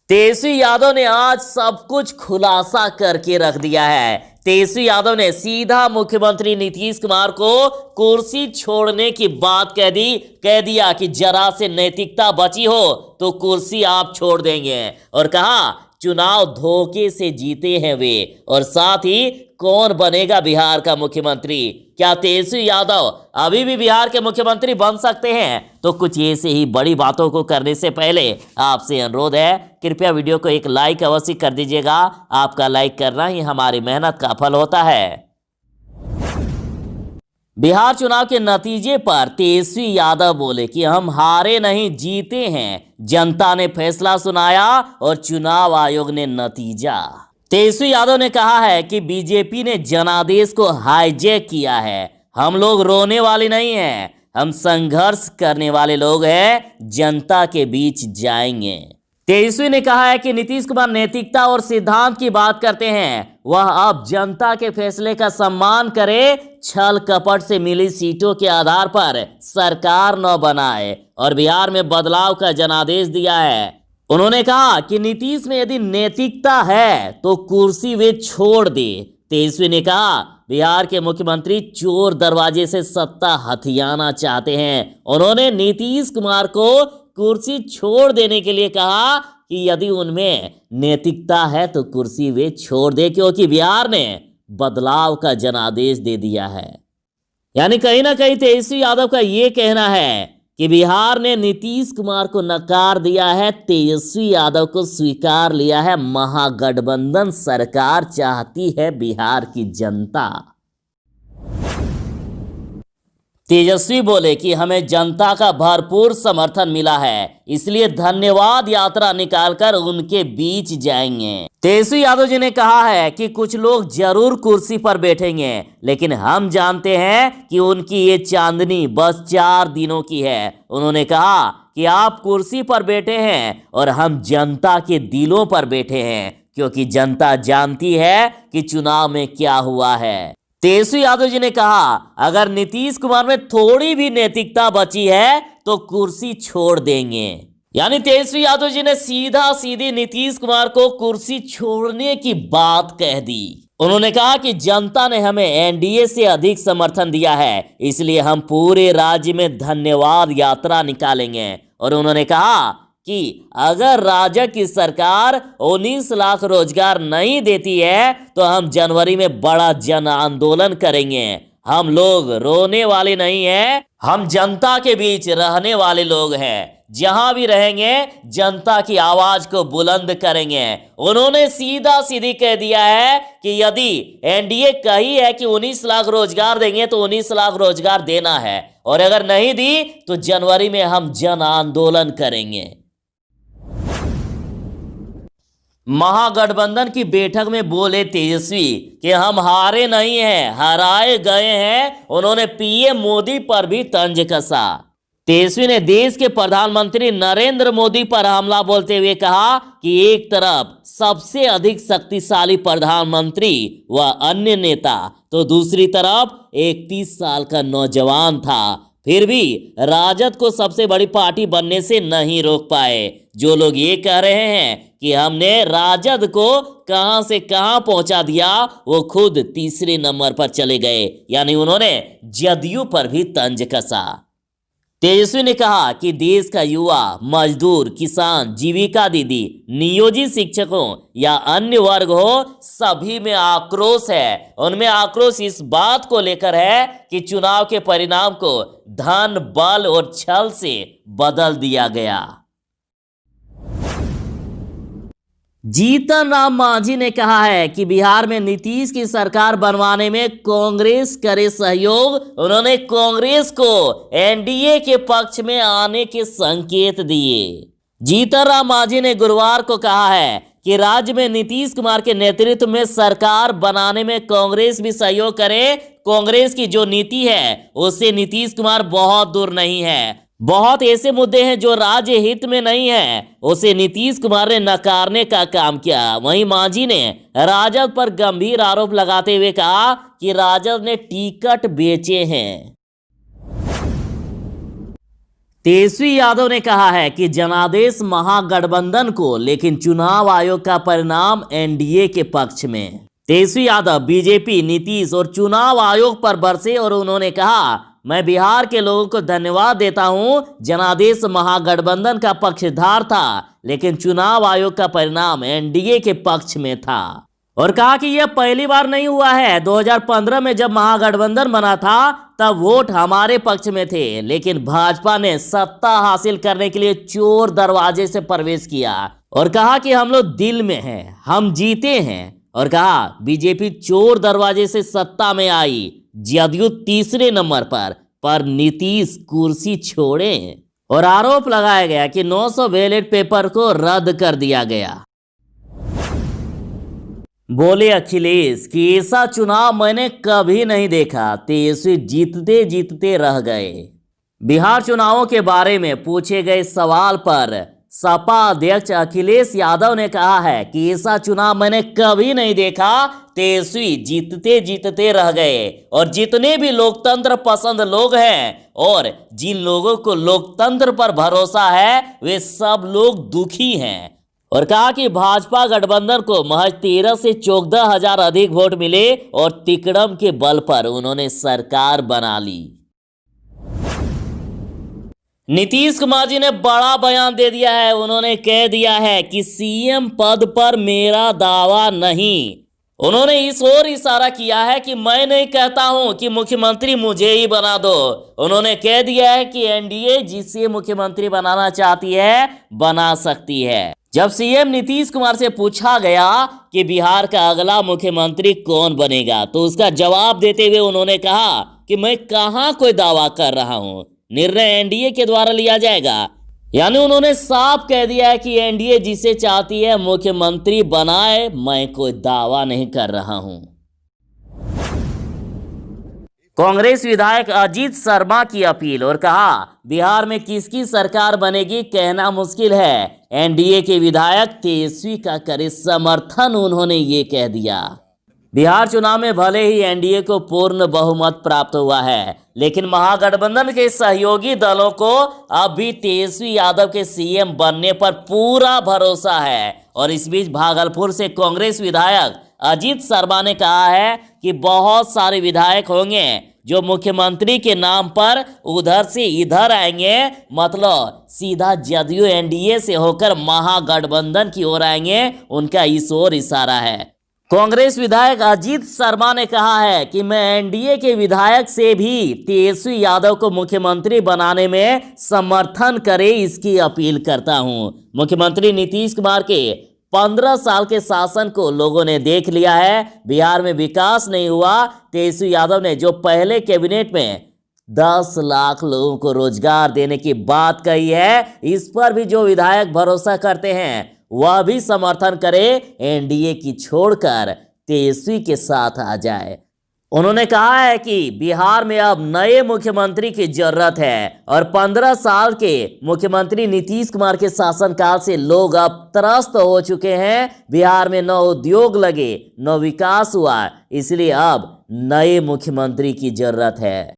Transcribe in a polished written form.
तेजस्वी यादव ने आज सब कुछ खुलासा करके रख दिया है। तेजस्वी यादव ने सीधा मुख्यमंत्री नीतीश कुमार को कुर्सी छोड़ने की बात कह दिया कि जरा से नैतिकता बची हो तो कुर्सी आप छोड़ देंगे, और कहा चुनाव धोखे से जीते हैं वे, और साथ ही कौन बनेगा बिहार का मुख्यमंत्री, क्या तेजस्वी यादव अभी भी बिहार के मुख्यमंत्री बन सकते हैं। तो कुछ ऐसे ही बड़ी बातों को करने से पहले आपसे अनुरोध है, कृपया वीडियो को एक लाइक अवश्य कर दीजिएगा। आपका लाइक करना ही हमारी मेहनत का फल होता है। बिहार चुनाव के नतीजे पर तेजस्वी यादव बोले कि हम हारे नहीं जीते हैं, जनता ने फैसला सुनाया और चुनाव आयोग ने नतीजा। तेजस्वी यादव ने कहा है कि बीजेपी ने जनादेश को हाईजैक किया है। हम लोग रोने वाले नहीं हैं, हम संघर्ष करने वाले लोग हैं, जनता के बीच जाएंगे। तेजस्वी ने कहा है कि नीतीश कुमार नैतिकता और सिद्धांत की बात करते हैं, वह अब जनता के फैसले का सम्मान करे, छल कपट से मिली सीटों के आधार पर सरकार न बनाए, और बिहार में बदलाव का जनादेश दिया है। उन्होंने कहा कि नीतीश में यदि नैतिकता है तो कुर्सी वे छोड़ दे। तेजस्वी ने कहा बिहार के मुख्यमंत्री चोर दरवाजे से सत्ता हथियाना चाहते हैं। उन्होंने नीतीश कुमार को कुर्सी छोड़ देने के लिए कहा कि यदि उनमें नैतिकता है तो कुर्सी वे छोड़ दे, क्योंकि बिहार ने बदलाव का जनादेश दे दिया है। यानी कहीं ना कहीं तेजस्वी यादव का ये कहना है कि बिहार ने नीतीश कुमार को नकार दिया है, तेजस्वी यादव को स्वीकार लिया है। महागठबंधन सरकार चाहती है बिहार की जनता। तेजस्वी बोले कि हमें जनता का भरपूर समर्थन मिला है, इसलिए धन्यवाद यात्रा निकालकर उनके बीच जाएंगे। तेजस्वी यादव जी ने कहा है कि कुछ लोग जरूर कुर्सी पर बैठेंगे, लेकिन हम जानते हैं कि उनकी ये चांदनी बस 4 दिनों की है। उन्होंने कहा कि आप कुर्सी पर बैठे हैं और हम जनता के दिलों पर बैठे हैं, क्योंकि जनता जानती है कि चुनाव में क्या हुआ है। तेजस्वी यादव जी ने कहा अगर नीतीश कुमार में थोड़ी भी नैतिकता बची है तो कुर्सी छोड़ देंगे। यानी तेजस्वी यादव जी ने सीधा सीधी नीतीश कुमार को कुर्सी छोड़ने की बात कह दी। उन्होंने कहा कि जनता ने हमें एनडीए से अधिक समर्थन दिया है, इसलिए हम पूरे राज्य में धन्यवाद यात्रा निकालेंगे। और उन्होंने कहा कि अगर राजग की सरकार 19 लाख रोजगार नहीं देती है तो हम जनवरी में बड़ा जन आंदोलन करेंगे। हम लोग रोने वाले नहीं हैं, हम जनता के बीच रहने वाले लोग हैं। जहां भी रहेंगे जनता की आवाज को बुलंद करेंगे। उन्होंने सीधा सीधी कह दिया है कि यदि एनडीए कही है कि 19 लाख रोजगार देंगे तो 19 लाख रोजगार देना है, और अगर नहीं दी तो जनवरी में हम जन आंदोलन करेंगे। महागठबंधन की बैठक में बोले तेजस्वी कि हम हारे नहीं हैं, हराए गए हैं। उन्होंने पीएम मोदी पर भी तंज कसा। तेजस्वी ने देश के प्रधानमंत्री नरेंद्र मोदी पर हमला बोलते हुए कहा कि एक तरफ सबसे अधिक शक्तिशाली प्रधानमंत्री व अन्य नेता, तो दूसरी तरफ 31 साल का नौजवान था, फिर भी राजद को सबसे बड़ी पार्टी बनने से नहीं रोक पाए। जो लोग ये कह रहे हैं कि हमने राजद को कहां से कहां पहुंचा दिया, वो खुद तीसरे नंबर पर चले गए। यानी उन्होंने जदयू पर भी तंज कसा। तेजस्वी ने कहा कि देश का युवा, मजदूर, किसान, जीविका दीदी, नियोजित शिक्षकों या अन्य वर्ग हो, सभी में आक्रोश है। उनमें आक्रोश इस बात को लेकर है कि चुनाव के परिणाम को धन, बल और छल से बदल दिया गया। जीतन राम मांझी ने कहा है कि बिहार में नीतीश की सरकार बनवाने में कांग्रेस करे सहयोग। उन्होंने कांग्रेस को एनडीए के पक्ष में आने के संकेत दिए। जीतन राम मांझी ने गुरुवार को कहा है कि राज्य में नीतीश कुमार के नेतृत्व में सरकार बनाने में कांग्रेस भी सहयोग करे। कांग्रेस की जो नीति है उससे नीतीश कुमार बहुत दूर नहीं है। बहुत ऐसे मुद्दे हैं जो राज्य हित में नहीं है, उसे नीतीश कुमार ने नकारने का काम किया। वहीं मांझी ने राजद पर गंभीर आरोप लगाते हुए कहा कि राजद ने टिकट बेचे हैं। तेजस्वी यादव ने कहा है कि जनादेश महागठबंधन को, लेकिन चुनाव आयोग का परिणाम एनडीए के पक्ष में। तेजस्वी यादव बीजेपी, नीतीश और चुनाव आयोग पर बरसे और उन्होंने कहा, मैं बिहार के लोगों को धन्यवाद देता हूं। जनादेश महागठबंधन का पक्षधार था, लेकिन चुनाव आयोग का परिणाम एनडीए के पक्ष में था। और कहा कि यह पहली बार नहीं हुआ है। 2015 में जब महागठबंधन बना था तब वोट हमारे पक्ष में थे, लेकिन भाजपा ने सत्ता हासिल करने के लिए चोर दरवाजे से प्रवेश किया और कहा कि हम लोग दिल में हैं, हम जीते हैं। और कहा बीजेपी चोर दरवाजे से सत्ता में आई, जदयू तीसरे नंबर पर नीतीश कुर्सी छोड़े। और आरोप लगाया गया कि 900 बैलेट पेपर को रद्द कर दिया गया। बोले अखिलेश कि ऐसा चुनाव मैंने कभी नहीं देखा। तेजस्वी जीतते जीतते रह गए। बिहार चुनावों के बारे में पूछे गए सवाल पर सपा अध्यक्ष अखिलेश यादव ने कहा है कि ऐसा चुनाव मैंने कभी नहीं देखा। तेजस्वी जीतते जीतते रह गए। और जितने भी लोकतंत्र पसंद लोग हैं और जिन लोगों को लोकतंत्र पर भरोसा है, वे सब लोग दुखी हैं। और कहा कि भाजपा गठबंधन को महज 13 से 14 हजार अधिक वोट मिले और तिकड़म के बल पर उन्होंने सरकार बना ली। नीतीश कुमार जी ने बड़ा बयान दे दिया है। उन्होंने कह दिया है कि सीएम पद पर मेरा दावा नहीं। उन्होंने इस ओर इशारा किया है कि मैं नहीं कहता हूं कि मुख्यमंत्री मुझे ही बना दो। उन्होंने कह दिया है कि एनडीए जिसे मुख्यमंत्री बनाना चाहती है बना सकती है। जब सीएम नीतीश कुमार से पूछा गया कि बिहार का अगला मुख्यमंत्री कौन बनेगा, तो उसका जवाब देते हुए उन्होंने कहा कि मैं कहां कोई दावा कर रहा हूं, निर्णय एनडीए के द्वारा लिया जाएगा। यानी उन्होंने साफ कह दिया है कि एनडीए जिसे चाहती है मुख्यमंत्री बनाए, मैं कोई दावा नहीं कर रहा हूं। कांग्रेस विधायक अजीत शर्मा की अपील और कहा, बिहार में किसकी सरकार बनेगी कहना मुश्किल है। एनडीए के विधायक तेजस्वी का करे समर्थन, उन्होंने ये कह दिया। बिहार चुनाव में भले ही एनडीए को पूर्ण बहुमत प्राप्त हुआ है, लेकिन महागठबंधन के सहयोगी दलों को अब भी तेजस्वी यादव के सीएम बनने पर पूरा भरोसा है। और इस बीच भागलपुर से कांग्रेस विधायक अजीत शर्मा ने कहा है कि बहुत सारे विधायक होंगे जो मुख्यमंत्री के नाम पर उधर से इधर आएंगे, मतलब सीधा जदयू एनडीए से होकर महागठबंधन की ओर आएंगे। उनका इस ओर इशारा है। कांग्रेस विधायक अजीत शर्मा ने कहा है कि मैं एनडीए के विधायक से भी तेजस्वी यादव को मुख्यमंत्री बनाने में समर्थन करे, इसकी अपील करता हूं। मुख्यमंत्री नीतीश कुमार के 15 साल के शासन को लोगों ने देख लिया है। बिहार में विकास नहीं हुआ। तेजस्वी यादव ने जो पहले कैबिनेट में 10 लाख लोगों को रोजगार देने की बात कही है, इस पर भी जो विधायक भरोसा करते हैं वह भी समर्थन करे, एनडीए की छोड़कर तेजस्वी के साथ आ जाए। उन्होंने कहा है कि बिहार में अब नए मुख्यमंत्री की जरूरत है और 15 साल के मुख्यमंत्री नीतीश कुमार के शासनकाल से लोग अब त्रस्त हो चुके हैं। बिहार में न उद्योग लगे, न विकास हुआ, इसलिए अब नए मुख्यमंत्री की जरूरत है।